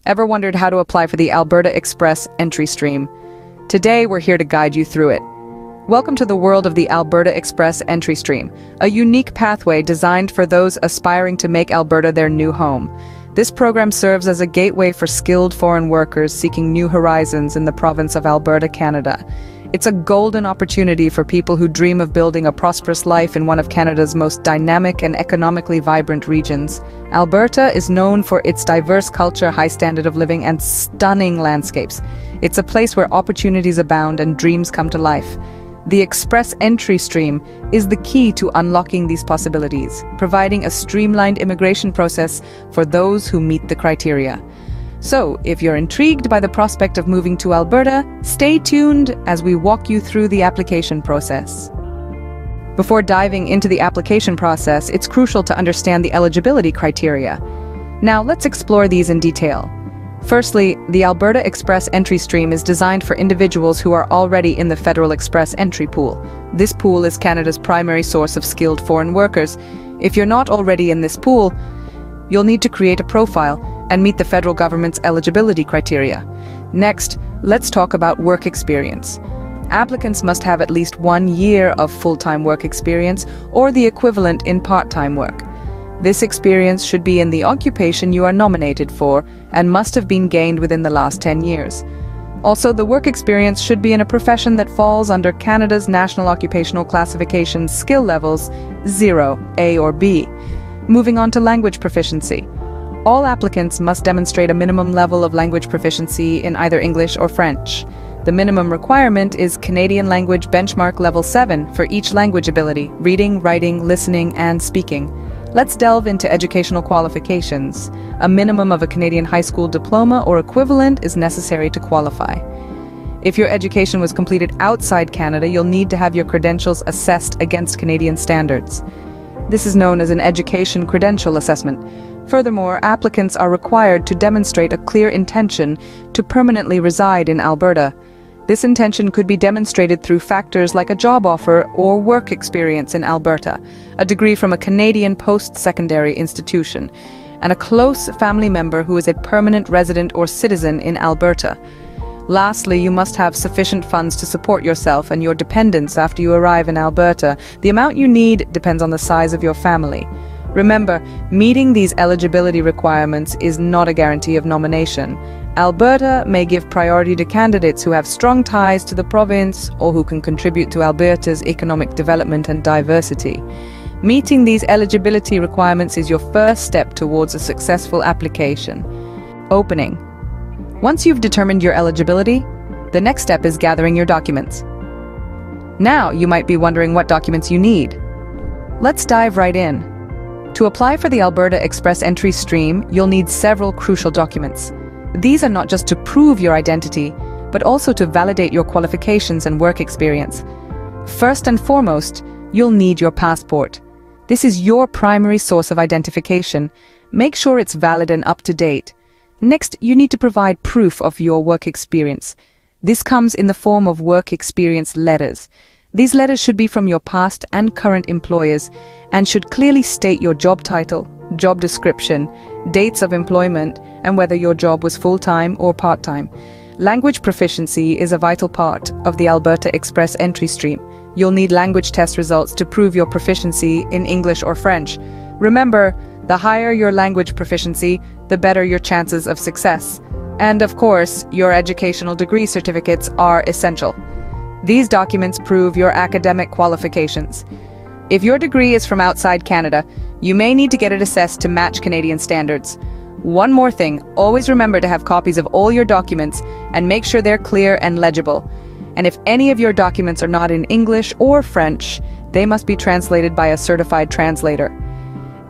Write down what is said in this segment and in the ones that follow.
Ever wondered how to apply for the Alberta Express Entry stream? Today, we're here to guide you through it. Welcome to the world of the Alberta Express Entry stream, a unique pathway designed for those aspiring to make Alberta their new home. This program serves as a gateway for skilled foreign workers seeking new horizons in the province of Alberta, Canada. It's a golden opportunity for people who dream of building a prosperous life in one of Canada's most dynamic and economically vibrant regions. Alberta is known for its diverse culture, high standard of living, and stunning landscapes. It's a place where opportunities abound and dreams come to life. The Express Entry stream is the key to unlocking these possibilities, providing a streamlined immigration process for those who meet the criteria. So, if you're intrigued by the prospect of moving to Alberta, stay tuned as we walk you through the application process. Before diving into the application process, it's crucial to understand the eligibility criteria. Now, let's explore these in detail. Firstly, the Alberta Express Entry stream is designed for individuals who are already in the Federal Express Entry pool. This pool is Canada's primary source of skilled foreign workers. If you're not already in this pool, you'll need to create a profile and meet the federal government's eligibility criteria. Next, let's talk about work experience. Applicants must have at least 1 year of full-time work experience or the equivalent in part-time work. This experience should be in the occupation you are nominated for and must have been gained within the last 10 years. Also, the work experience should be in a profession that falls under Canada's National Occupational Classification skill levels 0, A or B. Moving on to language proficiency. All applicants must demonstrate a minimum level of language proficiency in either English or French. The minimum requirement is Canadian Language Benchmark Level 7 for each language ability: reading, writing, listening, and speaking. Let's delve into educational qualifications. A minimum of a Canadian high school diploma or equivalent is necessary to qualify. If your education was completed outside Canada, you'll need to have your credentials assessed against Canadian standards. This is known as an education credential assessment. Furthermore, applicants are required to demonstrate a clear intention to permanently reside in Alberta. This intention could be demonstrated through factors like a job offer or work experience in Alberta, a degree from a Canadian post-secondary institution, and a close family member who is a permanent resident or citizen in Alberta. Lastly, you must have sufficient funds to support yourself and your dependents after you arrive in Alberta. The amount you need depends on the size of your family. Remember, meeting these eligibility requirements is not a guarantee of nomination. Alberta may give priority to candidates who have strong ties to the province or who can contribute to Alberta's economic development and diversity. Meeting these eligibility requirements is your first step towards a successful application. Opening. Once you've determined your eligibility, the next step is gathering your documents. Now, you might be wondering what documents you need. Let's dive right in. To apply for the Alberta Express Entry stream, you'll need several crucial documents. These are not just to prove your identity, but also to validate your qualifications and work experience. First and foremost, you'll need your passport. This is your primary source of identification. Make sure it's valid and up to date. Next, you need to provide proof of your work experience. This comes in the form of work experience letters. These letters should be from your past and current employers and should clearly state your job title, job description, dates of employment, and whether your job was full-time or part-time. Language proficiency is a vital part of the Alberta Express Entry stream. You'll need language test results to prove your proficiency in English or French. Remember, the higher your language proficiency, the better your chances of success. And of course, your educational degree certificates are essential. These documents prove your academic qualifications. If your degree is from outside Canada, you may need to get it assessed to match Canadian standards. One more thing, always remember to have copies of all your documents and make sure they're clear and legible. And if any of your documents are not in English or French, they must be translated by a certified translator.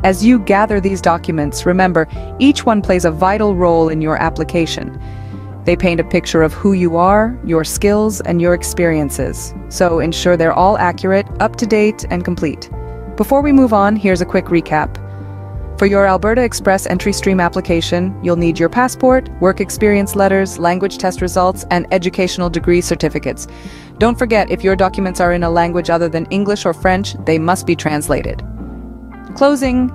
As you gather these documents, remember, each one plays a vital role in your application. They paint a picture of who you are, your skills, and your experiences. So ensure they're all accurate, up-to-date, and complete. Before we move on, here's a quick recap. For your Alberta Express Entry stream application, you'll need your passport, work experience letters, language test results, and educational degree certificates. Don't forget, if your documents are in a language other than English or French, they must be translated. Closing.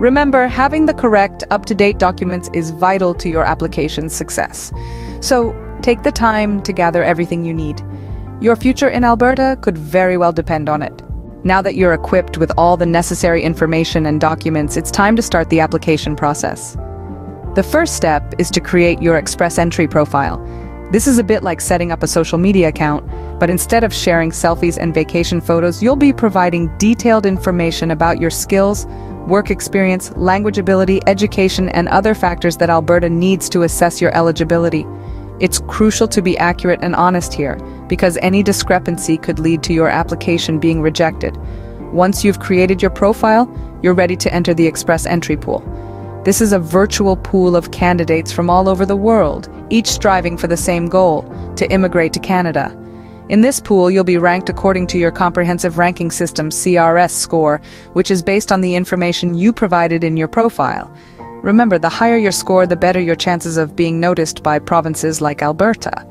Remember, having the correct, up-to-date documents is vital to your application's success. So, take the time to gather everything you need. Your future in Alberta could very well depend on it. Now that you're equipped with all the necessary information and documents, it's time to start the application process. The first step is to create your Express Entry profile. This is a bit like setting up a social media account, but instead of sharing selfies and vacation photos, you'll be providing detailed information about your skills, work experience, language ability, education, and other factors that Alberta needs to assess your eligibility. It's crucial to be accurate and honest here, because any discrepancy could lead to your application being rejected. Once you've created your profile, you're ready to enter the Express Entry pool. This is a virtual pool of candidates from all over the world, each striving for the same goal, to immigrate to Canada. In this pool, you'll be ranked according to your Comprehensive Ranking System (CRS) score, which is based on the information you provided in your profile. Remember, the higher your score, the better your chances of being noticed by provinces like Alberta.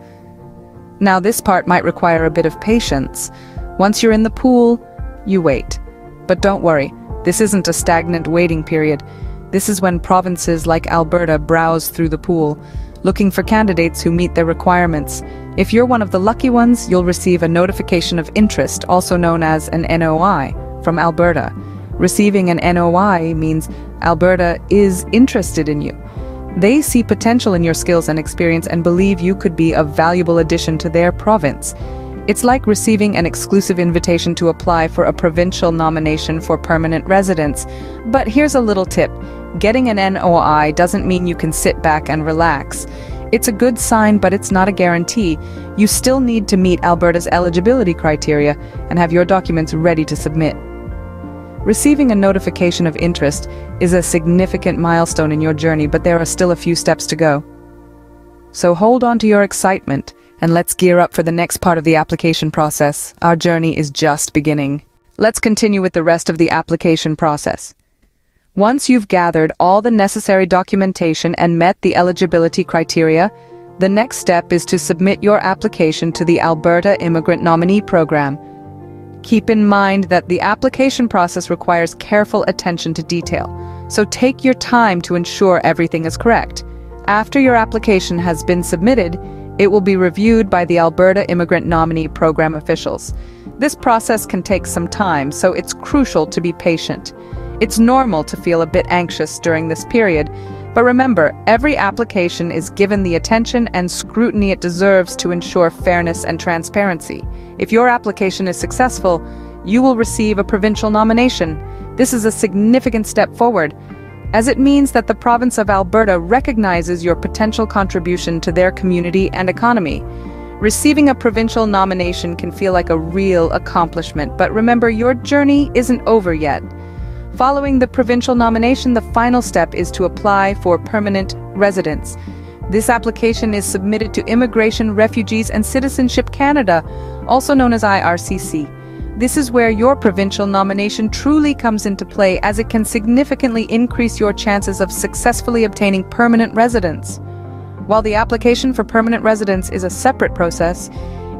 Now, this part might require a bit of patience. Once you're in the pool, you wait. But don't worry, this isn't a stagnant waiting period. This is when provinces like Alberta browse through the pool, looking for candidates who meet their requirements. If you're one of the lucky ones, you'll receive a notification of interest, also known as an NOI, from Alberta. Receiving an NOI means Alberta is interested in you. They see potential in your skills and experience and believe you could be a valuable addition to their province. It's like receiving an exclusive invitation to apply for a provincial nomination for permanent residence. But here's a little tip. Getting an NOI doesn't mean you can sit back and relax. It's a good sign, but it's not a guarantee. You still need to meet Alberta's eligibility criteria and have your documents ready to submit. Receiving a notification of interest is a significant milestone in your journey, but there are still a few steps to go. So hold on to your excitement, and let's gear up for the next part of the application process. Our journey is just beginning. Let's continue with the rest of the application process. Once you've gathered all the necessary documentation and met the eligibility criteria, the next step is to submit your application to the Alberta Immigrant Nominee Program. Keep in mind that the application process requires careful attention to detail, so take your time to ensure everything is correct. After your application has been submitted, it will be reviewed by the Alberta Immigrant Nominee Program officials. This process can take some time, so it's crucial to be patient. It's normal to feel a bit anxious during this period, but remember, every application is given the attention and scrutiny it deserves to ensure fairness and transparency. If your application is successful, you will receive a provincial nomination. This is a significant step forward, as it means that the province of Alberta recognizes your potential contribution to their community and economy. Receiving a provincial nomination can feel like a real accomplishment, but remember, your journey isn't over yet. Following the provincial nomination, the final step is to apply for permanent residence. This application is submitted to Immigration, Refugees and Citizenship Canada, also known as IRCC. This is where your provincial nomination truly comes into play, as it can significantly increase your chances of successfully obtaining permanent residence. While the application for permanent residence is a separate process,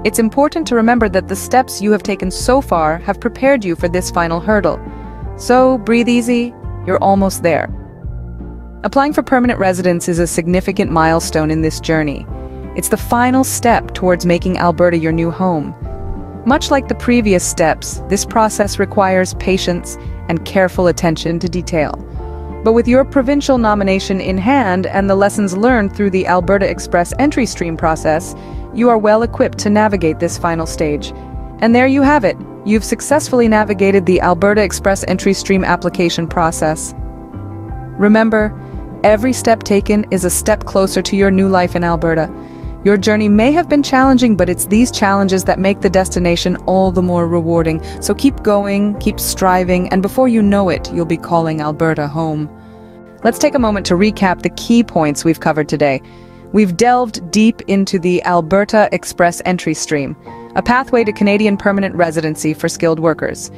it's important to remember that the steps you have taken so far have prepared you for this final hurdle. So breathe easy, you're almost there. Applying for permanent residence is a significant milestone in this journey. It's the final step towards making Alberta your new home. Much like the previous steps, this process requires patience and careful attention to detail. But with your provincial nomination in hand and the lessons learned through the Alberta Express Entry stream process, you are well equipped to navigate this final stage. And there you have it. You've successfully navigated the Alberta Express Entry stream application process. Remember, every step taken is a step closer to your new life in Alberta. Your journey may have been challenging, but it's these challenges that make the destination all the more rewarding. So keep going, keep striving, and before you know it, you'll be calling Alberta home. Let's take a moment to recap the key points we've covered today. We've delved deep into the Alberta Express Entry stream, a pathway to Canadian permanent residency for skilled workers.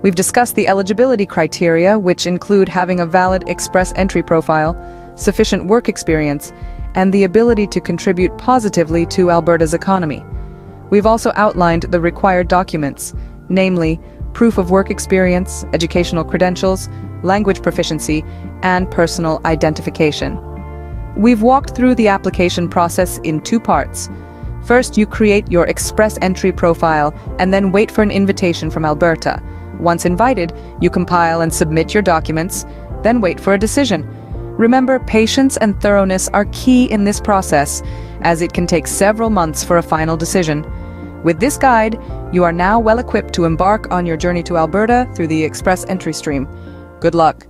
We've discussed the eligibility criteria, which include having a valid Express Entry profile, sufficient work experience, and the ability to contribute positively to Alberta's economy. We've also outlined the required documents, namely proof of work experience, educational credentials, language proficiency, and personal identification. We've walked through the application process in two parts. First, you create your Express Entry profile and then wait for an invitation from Alberta. Once invited, you compile and submit your documents, then wait for a decision. Remember, patience and thoroughness are key in this process, as it can take several months for a final decision. With this guide, you are now well equipped to embark on your journey to Alberta through the Express Entry stream. Good luck.